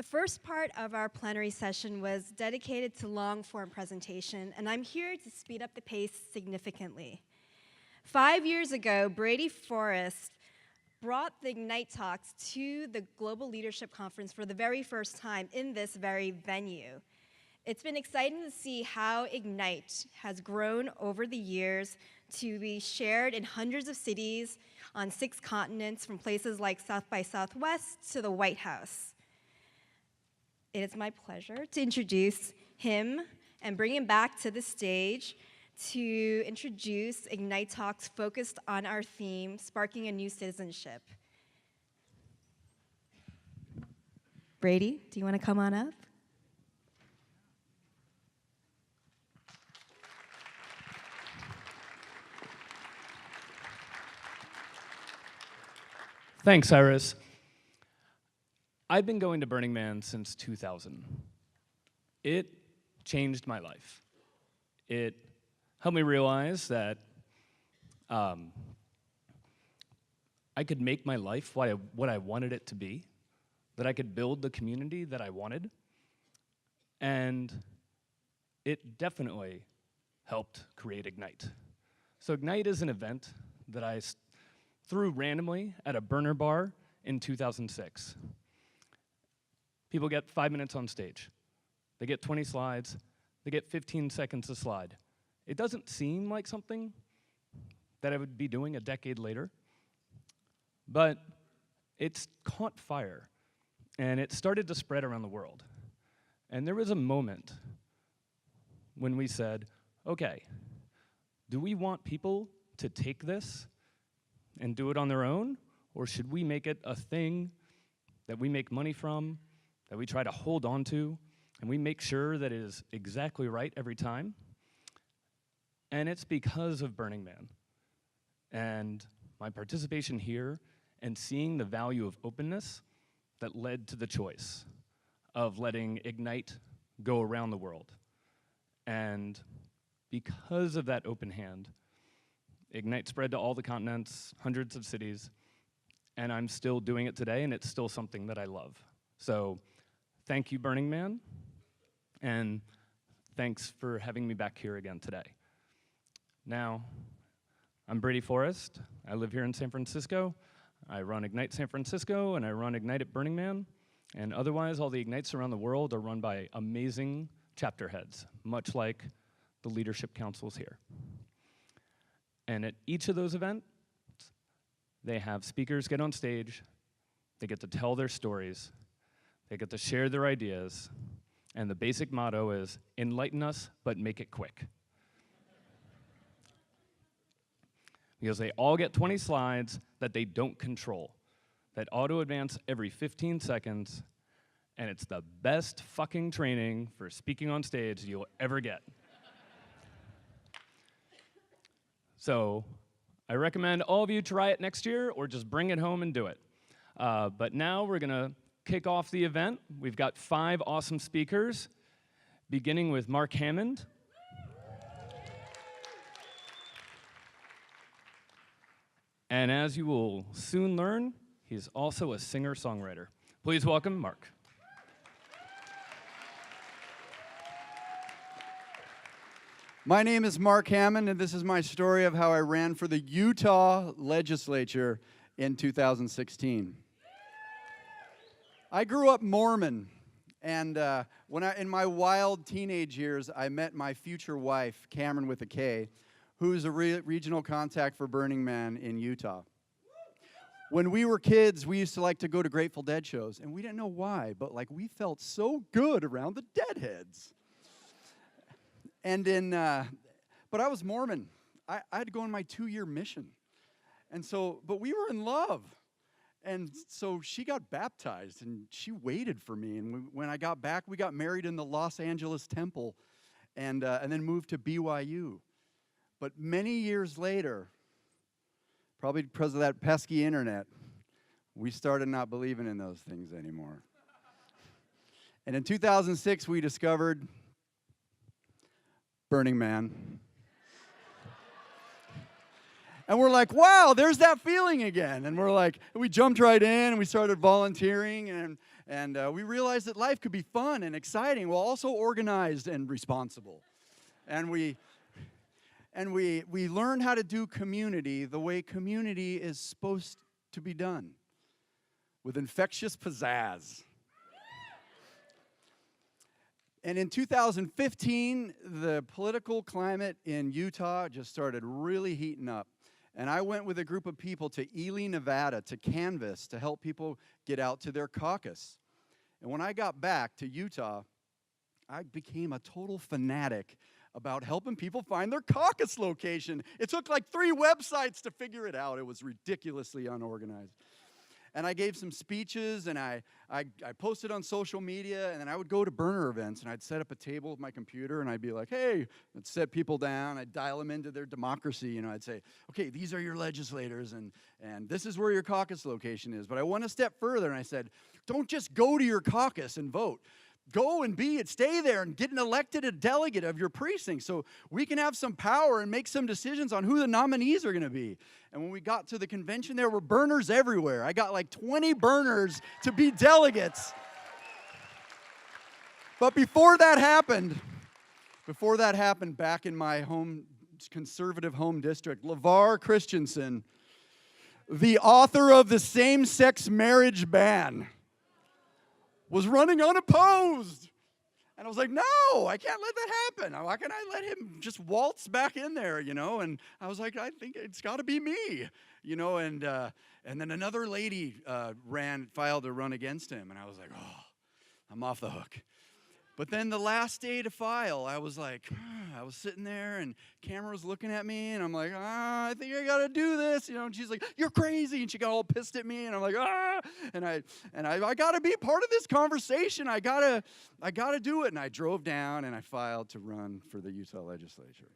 The first part of our plenary session was dedicated to long-form presentation, and I'm here to speed up the pace significantly. 5 years ago, Brady Forrest brought the Ignite Talks to the Global Leadership Conference for the very first time in this very venue. It's been exciting to see how Ignite has grown over the years to be shared in hundreds of cities on 6 continents, from places like South by Southwest to the White House. It is my pleasure to introduce him and bring him back to the stage to introduce Ignite Talks focused on our theme, Sparking a New Citizenship. Brady, do you want to come on up? Thanks, Iris. I've been going to Burning Man since 2000. It changed my life. It helped me realize that I could make my life what I wanted it to be, that I could build the community that I wanted, and it definitely helped create Ignite. So Ignite is an event that I threw randomly at a burner bar in 2006. People get 5 minutes on stage. They get 20 slides. They get 15 seconds a slide. It doesn't seem like something that I would be doing a decade later, but it's caught fire, and it started to spread around the world. And there was a moment when we said, okay, do we want people to take this and do it on their own, or should we make it a thing that we make money from, that we try to hold on to, and we make sure that it is exactly right every time? And it's because of Burning Man and my participation here and seeing the value of openness that led to the choice of letting Ignite go around the world. And because of that open hand, Ignite spread to all the continents, hundreds of cities, and I'm still doing it today, and it's still something that I love. So thank you, Burning Man, and thanks for having me back here again today. Now, I'm Brady Forrest. I live here in San Francisco. I run Ignite San Francisco, and I run Ignite at Burning Man. And otherwise, all the Ignites around the world are run by amazing chapter heads, much like the leadership councils here. And at each of those events, they have speakers get on stage, they get to tell their stories, they get to share their ideas, and the basic motto is, enlighten us, but make it quick. Because they all get 20 slides that they don't control, that auto-advance every 15 seconds, and it's the best fucking training for speaking on stage you'll ever get. So I recommend all of you try it next year or just bring it home and do it. But now we're gonna kick off the event. We've got 5 awesome speakers, beginning with Mark Hammond. And as you will soon learn, he's also a singer-songwriter. Please welcome Mark. My name is Mark Hammond, and this is my story of how I ran for the Utah Legislature in 2016. I grew up Mormon, and in my wild teenage years, I met my future wife, Cameron with a K, who's a regional contact for Burning Man in Utah. When we were kids, we used to like to go to Grateful Dead shows, and we didn't know why, but like we felt so good around the Deadheads. And but I was Mormon. I had to go on my 2-year mission. And so, but we were in love. And so she got baptized, and she waited for me. And when I got back, we got married in the Los Angeles Temple, and then moved to BYU. But many years later, probably because of that pesky internet, we started not believing in those things anymore. And in 2006, we discovered Burning Man. And we're like, wow, there's that feeling again. And we're like, we jumped right in and we started volunteering, and we realized that life could be fun and exciting while also organized and responsible. And we learned how to do community the way community is supposed to be done, with infectious pizzazz. And in 2015, the political climate in Utah just started really heating up. And I went with a group of people to Ely, Nevada, to canvass to help people get out to their caucus. And when I got back to Utah, I became a total fanatic about helping people find their caucus location. It took like 3 websites to figure it out. It was ridiculously unorganized. And I gave some speeches, and I posted on social media, and then I would go to burner events, and I'd set up a table with my computer, and I'd be like, hey, I'd set people down, I'd dial them into their democracy, I'd say, okay, these are your legislators, and this is where your caucus location is. But I went a step further, and I said, don't just go to your caucus and vote. Go and stay there and get an elected delegate of your precinct so we can have some power and make some decisions on who the nominees are going to be. And when we got to the convention, there were burners everywhere. I got like 20 burners to be delegates. But before that happened, back in my conservative home district, LeVar Christensen, the author of the same-sex marriage ban, was running unopposed. And I was like, no, I can't let that happen. Why can't I let him just waltz back in there, And I was like, I think it's got to be me, And then another lady filed to run against him. And I was like, oh, I'm off the hook. But then the last day to file, I was like, I was sitting there, and camera was looking at me, and I'm like, I think I got to do this, And she's like, you're crazy, and she got all pissed at me, and I'm like, and I got to be part of this conversation. I got to do it, and I drove down and I filed to run for the Utah Legislature.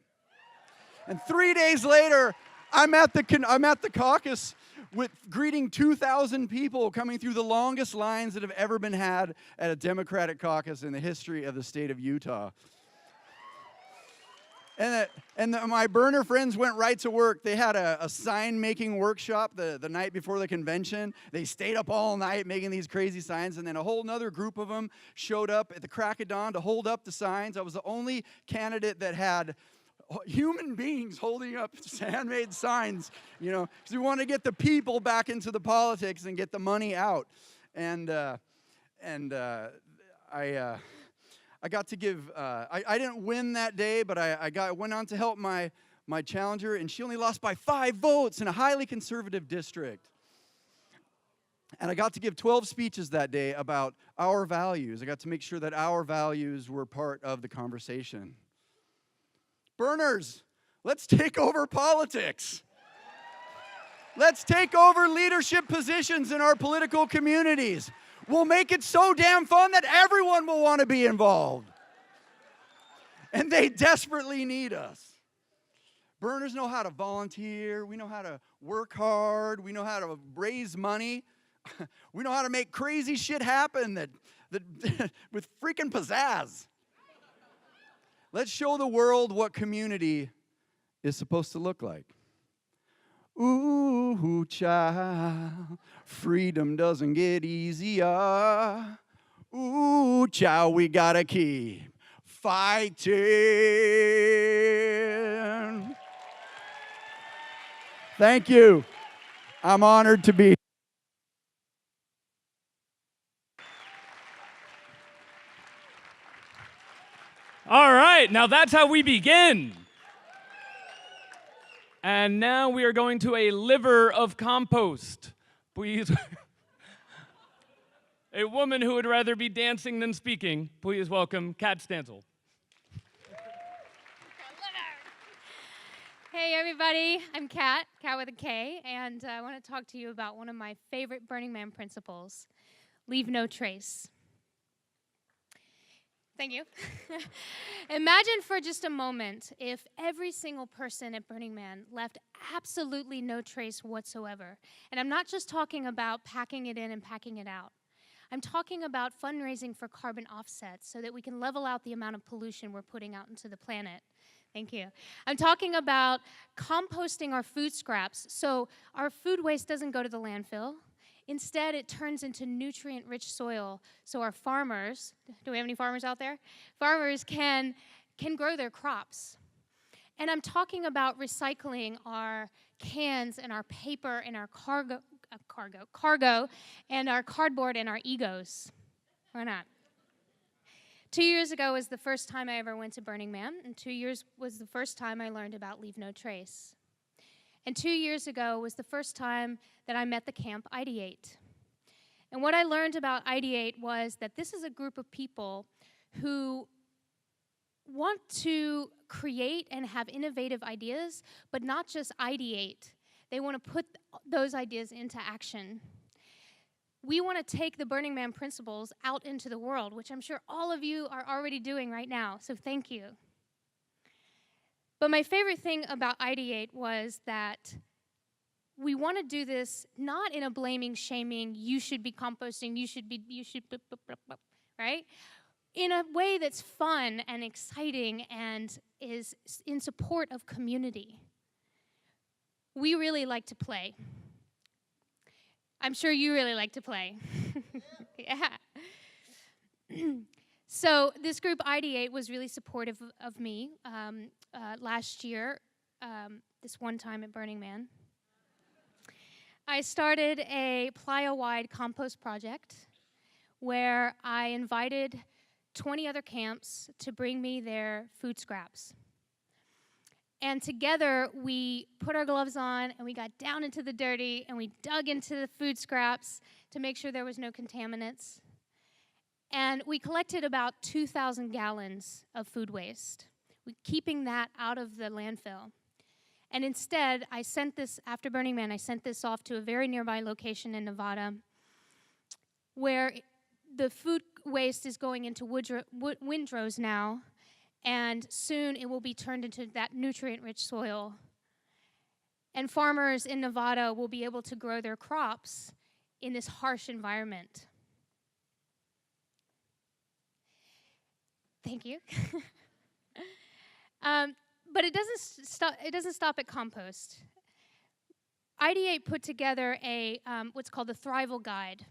And 3 days later, I'm at the caucus with greeting 2,000 people coming through the longest lines that have ever been had at a Democratic caucus in the history of the state of Utah. My burner friends went right to work. They had a sign-making workshop the night before the convention. They stayed up all night making these crazy signs, and then a whole nother group of them showed up at the crack of dawn to hold up the signs. I was the only candidate that had human beings holding up handmade signs, because we want to get the people back into the politics and get the money out. And I got to give. I didn't win that day, but I went on to help my challenger, and she only lost by 5 votes in a highly conservative district. And I got to give 12 speeches that day about our values. I got to make sure that our values were part of the conversation. Burners, let's take over politics. Let's take over leadership positions in our political communities. We'll make it so damn fun that everyone will want to be involved. And they desperately need us. Burners know how to volunteer. We know how to work hard. We know how to raise money. We know how to make crazy shit happen that with freaking pizzazz. Let's show the world what community is supposed to look like. Ooh, child, freedom doesn't get easier. Ooh, child, we gotta keep fighting. Thank you. I'm honored to be here. All right, now that's how we begin. And now we are going to a liver of compost. Please. A woman who would rather be dancing than speaking. Please welcome Kat Stansell. Hey everybody, I'm Kat with a K, and I want to talk to you about one of my favorite Burning Man principles, leave no trace. Thank you. Imagine for just a moment if every single person at Burning Man left absolutely no trace whatsoever. And I'm not just talking about packing it in and packing it out. I'm talking about fundraising for carbon offsets so that we can level out the amount of pollution we're putting out into the planet. Thank you. I'm talking about composting our food scraps so our food waste doesn't go to the landfill. Instead, it turns into nutrient-rich soil so our farmers, do we have any farmers out there? Farmers can grow their crops. And I'm talking about recycling our cans and our paper and our cargo and our cardboard and our egos. Why not? 2 years ago was the first time I ever went to Burning Man, and 2 years was the first time I learned about Leave No Trace. And 2 years ago was the first time that I met the camp Ideate. And what I learned about Ideate was that this is a group of people who want to create and have innovative ideas, but not just ideate. They want to put those ideas into action. We want to take the Burning Man principles out into the world, which I'm sure all of you are already doing right now, so thank you. But my favorite thing about Ideate was that we want to do this not in a blaming, shaming, you should be composting, right? In a way that's fun and exciting and is in support of community. We really like to play. I'm sure you really like to play. Yeah. So this group Ideate was really supportive of me last year, this one time at Burning Man. I started a playa-wide compost project where I invited 20 other camps to bring me their food scraps. And together, we put our gloves on, and we got down into the dirty, and we dug into the food scraps to make sure there was no contaminants. And we collected about 2,000 gallons of food waste, keeping that out of the landfill. And instead, I sent this, after Burning Man, I sent this off to a very nearby location in Nevada, where the food waste is going into windrows now, and soon it will be turned into that nutrient-rich soil. And farmers in Nevada will be able to grow their crops in this harsh environment. Thank you. But it doesn't stop at compost. Ideate put together a what's called the Thrival Guide.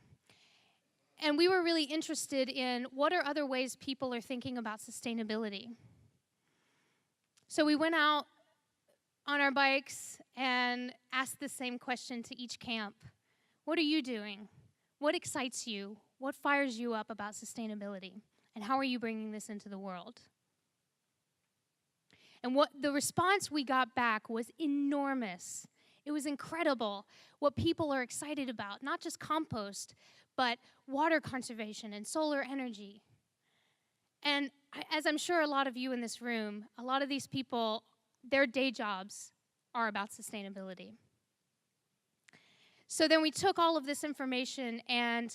And we were really interested in what are other ways people are thinking about sustainability. So we went out on our bikes and asked the same question to each camp. What are you doing? What excites you? What fires you up about sustainability? And how are you bringing this into the world? And what the response we got back was enormous. It was incredible what people are excited about, not just compost, but water conservation and solar energy. And as I'm sure a lot of you in this room, a lot of these people, their day jobs are about sustainability. So then we took all of this information and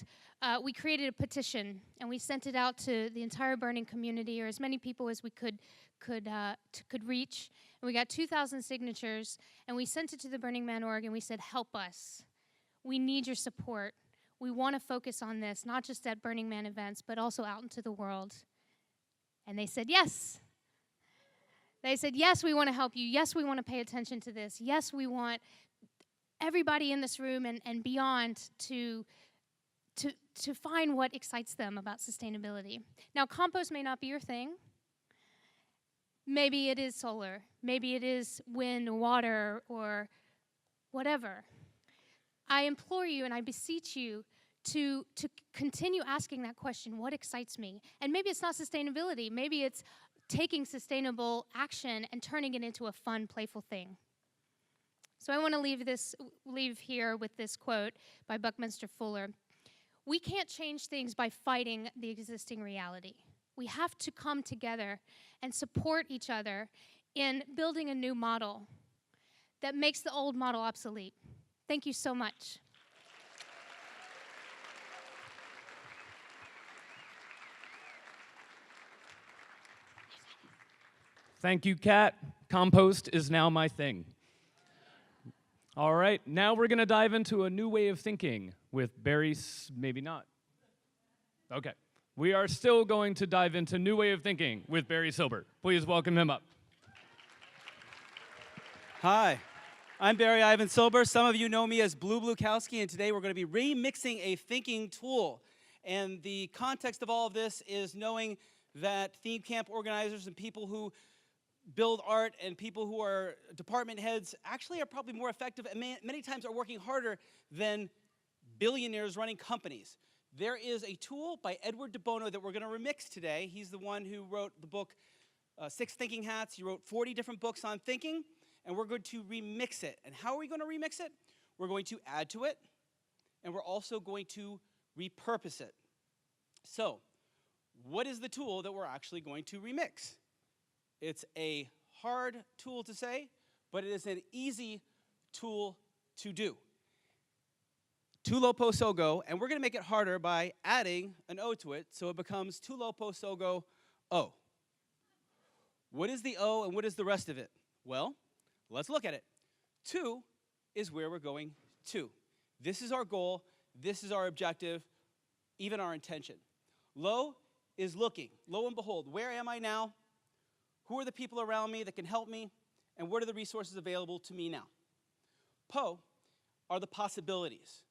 we created a petition, and we sent it out to the entire burning community, or as many people as we could reach. And we got 2,000 signatures, and we sent it to the Burning Man org, and we said, help us. We need your support. We want to focus on this, not just at Burning Man events, but also out into the world. And they said, yes. They said, yes, we want to help you. Yes, we want to pay attention to this. Yes, we want everybody in this room and beyond to find what excites them about sustainability. Now, compost may not be your thing. Maybe it is solar. Maybe it is wind, water, or whatever. I implore you and I beseech you to continue asking that question, what excites me? And maybe it's not sustainability. Maybe it's taking sustainable action and turning it into a fun, playful thing. So I want to leave here with this quote by Buckminster Fuller. We can't change things by fighting the existing reality. We have to come together and support each other in building a new model that makes the old model obsolete. Thank you so much. Thank you, Kat. Compost is now my thing. All right, now we're going to dive into a new way of thinking with Barry, maybe not. Okay, we are still going to dive into new way of thinking with Barry Silber. Please welcome him up. Hi, I'm Barry Ivan Silber. Some of you know me as Blue Blukowski, and today we're going to be remixing a thinking tool. And the context of all of this is knowing that theme camp organizers and people who build art and people who are department heads actually are probably more effective and many times are working harder than billionaires running companies. There is a tool by Edward de Bono that we're going to remix today. He's the one who wrote the book Six Thinking Hats. He wrote 40 different books on thinking, and we're going to remix it. And how are we going to remix it? We're going to add to it, and we're also going to repurpose it. So, what is the tool that we're actually going to remix? It's a hard tool to say, but it is an easy tool to do. Tu lopo sogo, and we're going to make it harder by adding an O to it, so it becomes tu lopo sogo O. What is the O and what is the rest of it? Well, let's look at it. Tu is where we're going to. This is our goal, this is our objective, even our intention. Lo is looking. Lo and behold, where am I now? Who are the people around me that can help me? And what are the resources available to me now? Po are the possibilities.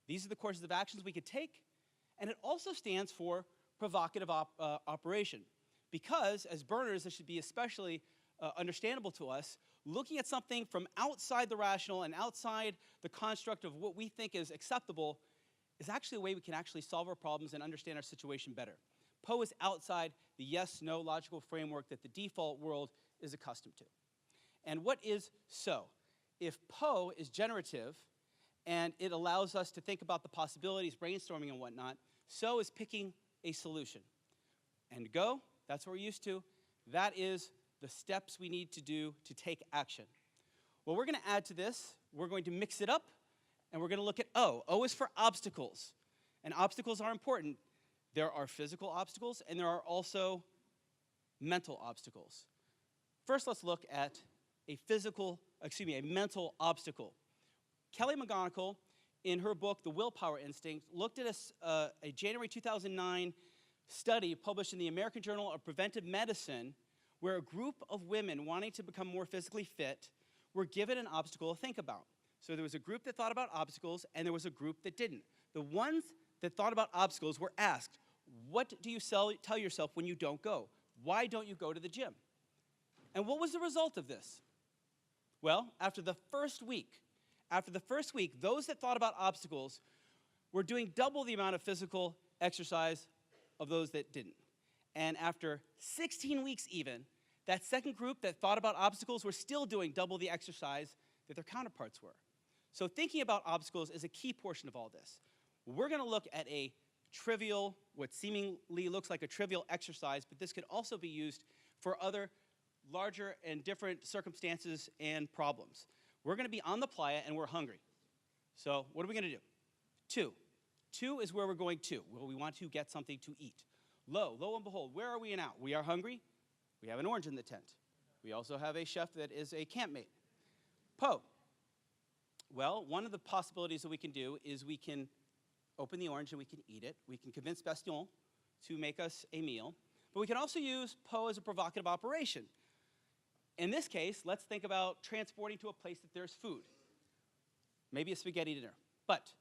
These are the courses of actions we could take, and it also stands for provocative operation. Because, as burners, this should be especially understandable to us, looking at something from outside the rational and outside the construct of what we think is acceptable is actually a way we can actually solve our problems and understand our situation better. Po is outside the yes-no logical framework that the default world is accustomed to. And what is so? If Po is generative, and it allows us to think about the possibilities, brainstorming and whatnot, so is picking a solution. And go, that's what we're used to. That is the steps we need to do to take action. Well, we're going to add to this. We're going to mix it up, and we're going to look at O. O is for obstacles, and obstacles are important. There are physical obstacles, and there are also mental obstacles. First, let's look at a mental obstacle. Kelly McGonigal, in her book, The Willpower Instinct, looked at a January 2009 study published in the American Journal of Preventive Medicine where a group of women wanting to become more physically fit were given an obstacle to think about. So there was a group that thought about obstacles, and there was a group that didn't. The ones that thought about obstacles were asked, what do you tell yourself when you don't go? Why don't you go to the gym? And what was the result of this? Well, after the first week, those that thought about obstacles were doing double the amount of physical exercise of those that didn't. And after 16 weeks even, that second group that thought about obstacles were still doing double the exercise that their counterparts were. So thinking about obstacles is a key portion of all this. We're going to look at a trivial, what seemingly looks like a trivial exercise, but this could also be used for other larger and different circumstances and problems. We're going to be on the playa and we're hungry. So what are we going to do? Two is where we're going to. Well, we want to get something to eat. Lo and behold, where are we now? We are hungry. We have an orange in the tent. We also have a chef that is a campmate. Po. Well, one of the possibilities that we can do is we can open the orange and we can eat it. We can convince Bastien to make us a meal. But we can also use Po as a provocative operation. In this case, let's think about transporting to a place that there's food. Maybe a spaghetti dinner. But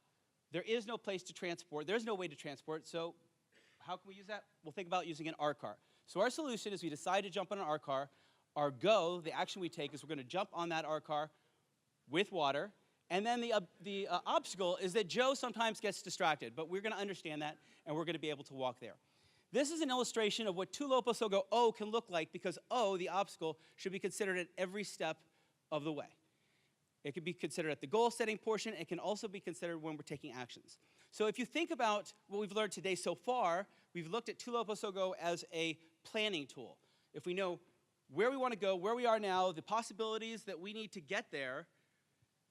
there is no place to transport. There's no way to transport, so how can we use that? We'll think about using an R car. So our solution is we decide to jump on an R car. Our go, the action we take, is we're going to jump on that R car with water. And then the obstacle is that Joe sometimes gets distracted, but we're going to understand that, and we're going to be able to walk there. This is an illustration of what tu lopo sogo O can look like, because O, the obstacle, should be considered at every step of the way. It can be considered at the goal-setting portion. It can also be considered when we're taking actions. So if you think about what we've learned today so far, we've looked at tu lopo sogo as a planning tool. If we know where we want to go, where we are now, the possibilities that we need to get there,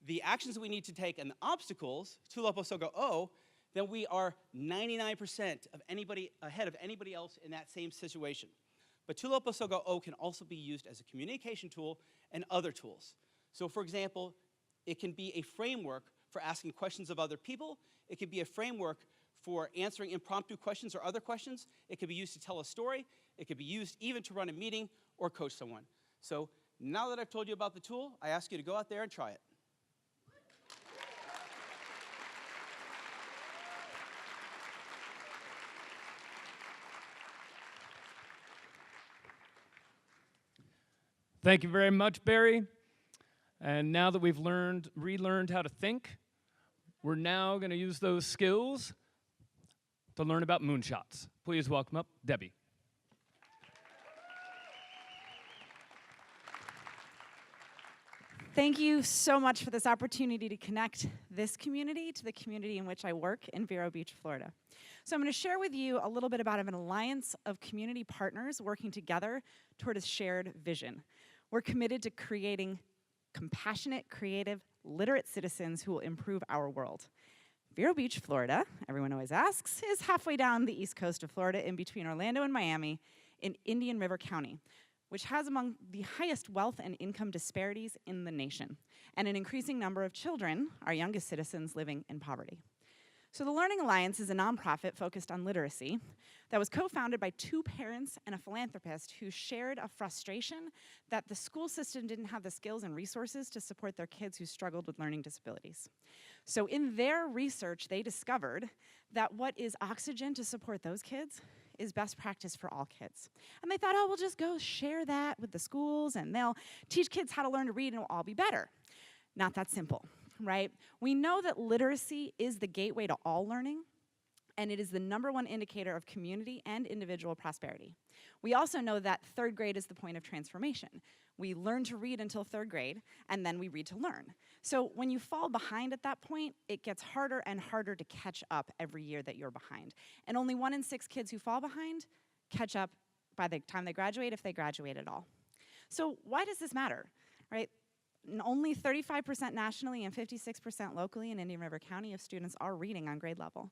the actions that we need to take, and the obstacles, tu lopo sogo O, then we are 99% ahead of anybody else in that same situation. But tu lopo sogo O can also be used as a communication tool and other tools. So for example, it can be a framework for asking questions of other people. It can be a framework for answering impromptu questions or other questions. It could be used to tell a story. It could be used even to run a meeting or coach someone. So Now that I've told you about the tool, I ask you to go out there and try it. Thank you very much, Barry. And now that we've relearned how to think, we're now going to use those skills to learn about moonshots. Please welcome up Debbi. Thank you so much for this opportunity to connect this community to the community in which I work in Vero Beach, Florida. So I'm going to share with you a little bit about an alliance of community partners working together toward a shared vision. We're committed to creating compassionate, creative, literate citizens who will improve our world. Vero Beach, Florida, everyone always asks, is halfway down the east coast of Florida in between Orlando and Miami in Indian River County, which has among the highest wealth and income disparities in the nation, and an increasing number of children, our youngest citizens, living in poverty. So the Learning Alliance is a nonprofit focused on literacy that was co-founded by 2 parents and a philanthropist who shared a frustration that the school system didn't have the skills and resources to support their kids who struggled with learning disabilities. So in their research, they discovered that what is oxygen to support those kids is best practice for all kids. And they thought, oh, we'll just go share that with the schools and they'll teach kids how to learn to read and it'll all be better. Not that simple, right? We know that literacy is the gateway to all learning, and it is the #1 indicator of community and individual prosperity. We also know that 3rd grade is the point of transformation. We learn to read until 3rd grade, and then we read to learn. So when you fall behind at that point, it gets harder and harder to catch up every year that you're behind. And only 1 in 6 kids who fall behind catch up by the time they graduate, if they graduate at all. So why does this matter, right? Only 35% nationally and 56% locally in Indian River County of students are reading on grade level.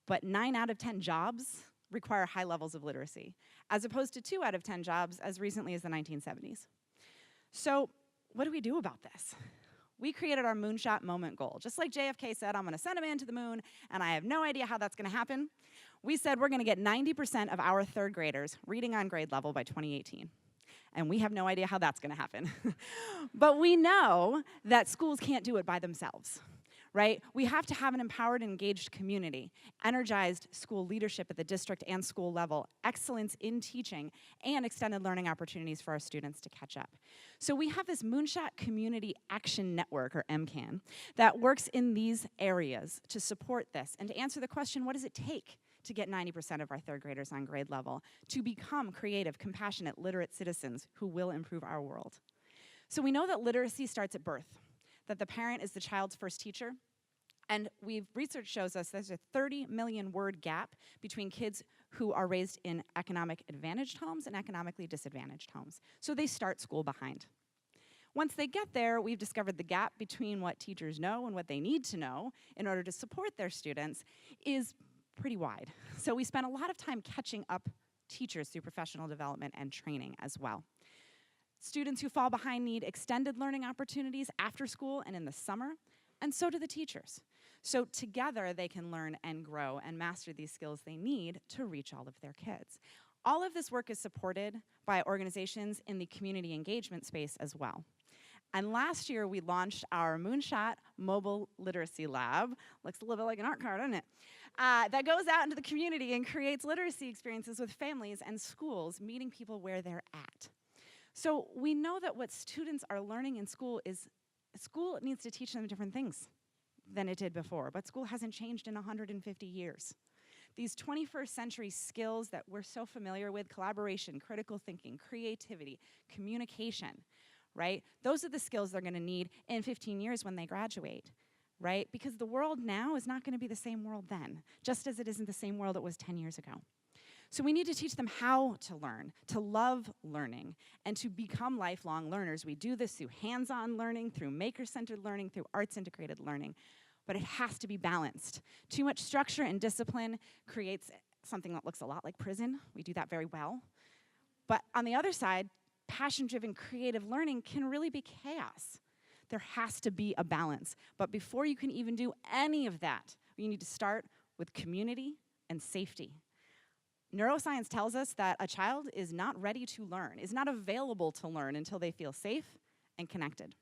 But 9 out of 10 jobs require high levels of literacy, as opposed to 2 out of 10 jobs as recently as the 1970s. So what do we do about this? We created our Moonshot moment goal. Just like JFK said, I'm going to send a man to the moon, and I have no idea how that's going to happen. We said we're going to get 90% of our 3rd graders reading on grade level by 2018. And we have no idea how that's going to happen. But we know that schools can't do it by themselves, right? We have to have an empowered and engaged community, energized school leadership at the district and school level, excellence in teaching, and extended learning opportunities for our students to catch up. So we have this Moonshot Community Action Network, or MCAN, that works in these areas to support this and to answer the question, what does it take to get 90% of our 3rd graders on grade level to become creative, compassionate, literate citizens who will improve our world? So we know that literacy starts at birth, that the parent is the child's first teacher, and research shows us there's a 30 million word gap between kids who are raised in economic advantaged homes and economically disadvantaged homes. So they start school behind. Once they get there, we've discovered the gap between what teachers know and what they need to know in order to support their students is pretty wide. So we spent a lot of time catching up teachers through professional development and training as well. Students who fall behind need extended learning opportunities after school and in the summer, and so do the teachers. So together they can learn and grow and master these skills they need to reach all of their kids. All of this work is supported by organizations in the community engagement space as well. And last year, we launched our Moonshot Mobile Literacy Lab. Looks a little bit like an art card, doesn't it? That goes out into the community and creates literacy experiences with families and schools, meeting people where they're at. So we know that what students are learning in school is, school needs to teach them different things than it did before, but school hasn't changed in 150 years. These 21st century skills that we're so familiar with, collaboration, critical thinking, creativity, communication, right? Those are the skills they're going to need in 15 years when they graduate, right? Because the world now is not going to be the same world then, just as it isn't the same world it was 10 years ago. So we need to teach them how to learn, to love learning, and to become lifelong learners. We do this through hands-on learning, through maker-centered learning, through arts-integrated learning, but it has to be balanced. Too much structure and discipline creates something that looks a lot like prison. We do that very well. But on the other side, passion-driven creative learning can really be chaos. There has to be a balance. But before you can even do any of that, you need to start with community and safety. Neuroscience tells us that a child is not ready to learn, is not available to learn until they feel safe and connected.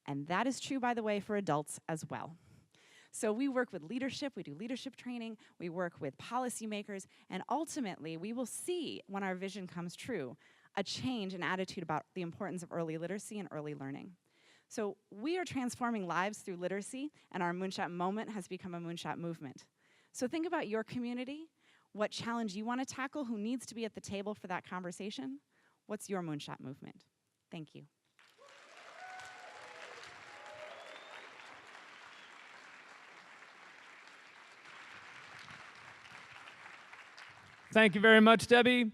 And that is true, by the way, for adults as well. So we work with leadership, we do leadership training, we work with policymakers, and ultimately we will see, when our vision comes true, a change in attitude about the importance of early literacy and early learning. So we are transforming lives through literacy, and our Moonshot moment has become a Moonshot movement. So think about your community, what challenge you want to tackle, who needs to be at the table for that conversation. What's your Moonshot movement? Thank you. Thank you very much, Debbie.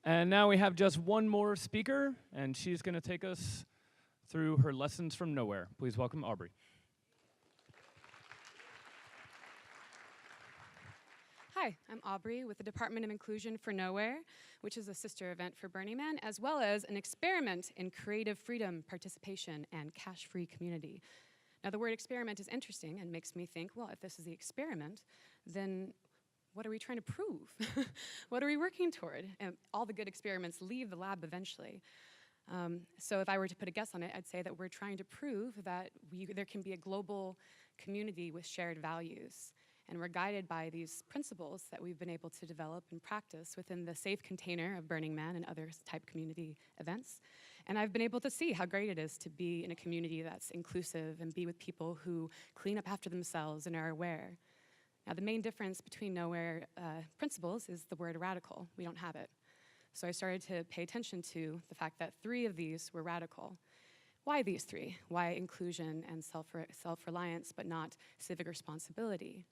And now we have just one more speaker, and she's going to take us through her lessons from nowhere. Please welcome Aubrey. Hi, I'm Aubrey with the Department of Inclusion for Nowhere, which is a sister event for Burning Man, as well as an experiment in creative freedom, participation, and cash-free community. Now, the word experiment is interesting and makes me think, well, if this is the experiment, then what are we trying to prove? What are we working toward? And all the good experiments leave the lab eventually. So if I were to put a guess on it, I'd say that we're trying to prove that there can be a global community with shared values. And we're guided by these principles that we've been able to develop and practice within the safe container of Burning Man and other type community events. And I've been able to see how great it is to be in a community that's inclusive and be with people who clean up after themselves and are aware. Now, the main difference between Nowhere principles is the word radical. We don't have it. So I started to pay attention to the fact that 3 of these were radical. Why these 3? Why inclusion and self-reliance, but not civic responsibility?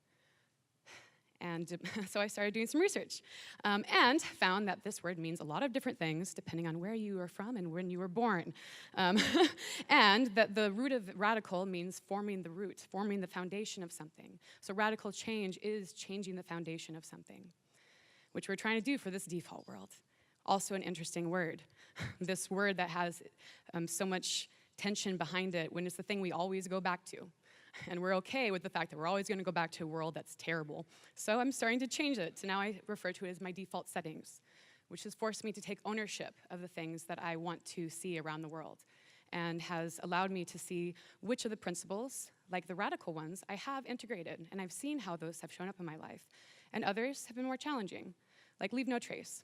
And so I started doing some research and found that this word means a lot of different things depending on where you are from and when you were born. And that the root of radical means forming the root, forming the foundation of something. So radical change is changing the foundation of something, which we're trying to do for this default world. Also an interesting word. This word that has so much tension behind it when it's the thing we always go back to. And we're okay with the fact that we're always going to go back to a world that's terrible. So I'm starting to change it. So now I refer to it as my default settings, which has forced me to take ownership of the things that I want to see around the world and has allowed me to see which of the principles, like the radical ones, I have integrated. And I've seen how those have shown up in my life. And others have been more challenging, like leave no trace.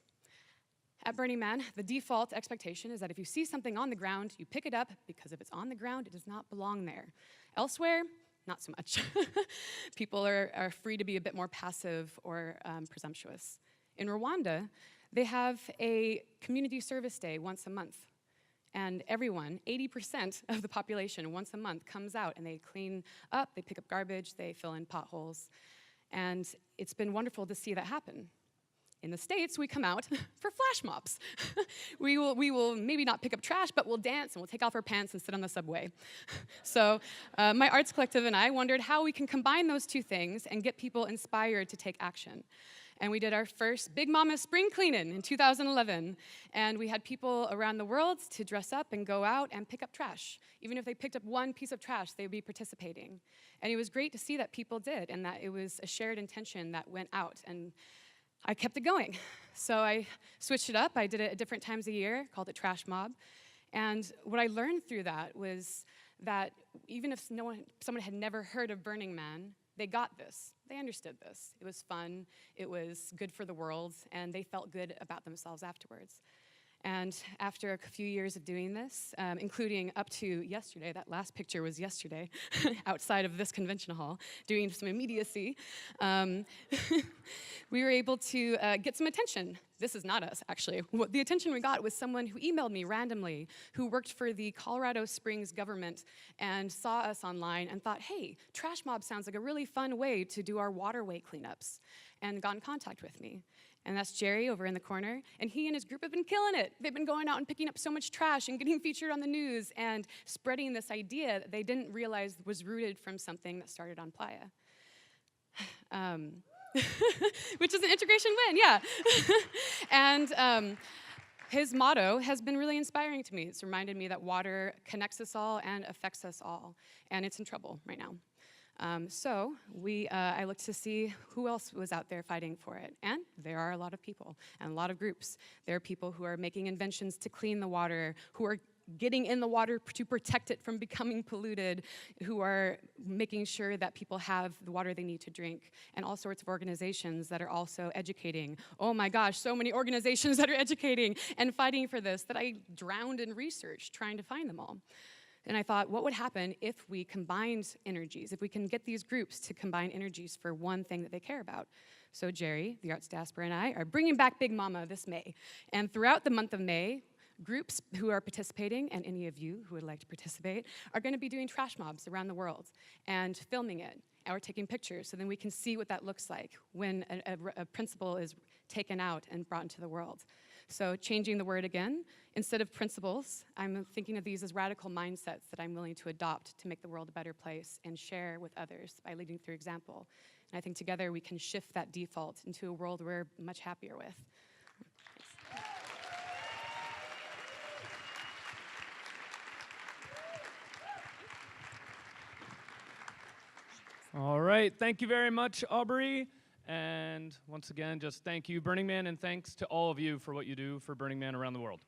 At Burning Man, the default expectation is that if you see something on the ground, you pick it up because if it's on the ground, it does not belong there. Elsewhere, not so much. People are free to be a bit more passive or presumptuous. In Rwanda, they have a community service day once a month. And everyone, 80% of the population once a month comes out and they clean up, they pick up garbage, they fill in potholes. And it's been wonderful to see that happen. In the States, we come out for flash mobs. we will maybe not pick up trash, but we'll dance and we'll take off our pants and sit on the subway. So my arts collective and I wondered how we can combine those 2 things and get people inspired to take action. And we did our first Big Mama spring cleaning in 2011. And we had people around the world to dress up and go out and pick up trash. Even if they picked up 1 piece of trash, they would be participating. And it was great to see that people did and that it was a shared intention that went out. And I kept it going. So I switched it up. I did it at different times a year, called it Trash Mob. And what I learned through that was that even if someone had never heard of Burning Man, they got this. They understood this. It was fun, it was good for the world, and they felt good about themselves afterwards. And after a few years of doing this, including up to yesterday, that last picture was yesterday, outside of this convention hall, doing some immediacy, we were able to get some attention. This is not us, actually. The attention we got was someone who emailed me randomly, who worked for the Colorado Springs government and saw us online and thought, hey, Trash Mob sounds like a really fun way to do our waterway cleanups, and got in contact with me. And that's Jerry over in the corner, and he and his group have been killing it. They've been going out and picking up so much trash and getting featured on the news and spreading this idea that they didn't realize was rooted from something that started on Playa. Which is an integration win, yeah. And his motto has been really inspiring to me. It's reminded me that water connects us all and affects us all, and it's in trouble right now. So I looked to see who else was out there fighting for it. And there are a lot of people and a lot of groups. There are people who are making inventions to clean the water, who are getting in the water to protect it from becoming polluted, who are making sure that people have the water they need to drink, and all sorts of organizations that are also educating. Oh my gosh, so many organizations that are educating and fighting for this that I drowned in research trying to find them all. And I thought, what would happen if we combined energies, if we can get these groups to combine energies for one thing that they care about? So Jerry, the Arts Diaspora, and I are bringing back Big Mama this May. And throughout the month of May, groups who are participating, and any of you who would like to participate, are going to be doing trash mobs around the world and filming it, or taking pictures, so then we can see what that looks like when a principle is taken out and brought into the world. So changing the word again, instead of principles, I'm thinking of these as radical mindsets that I'm willing to adopt to make the world a better place and share with others by leading through example. And I think together we can shift that default into a world we're much happier with. All right, thank you very much, Aubrey. And once again, just thank you, Burning Man, and thanks to all of you for what you do for Burning Man around the world.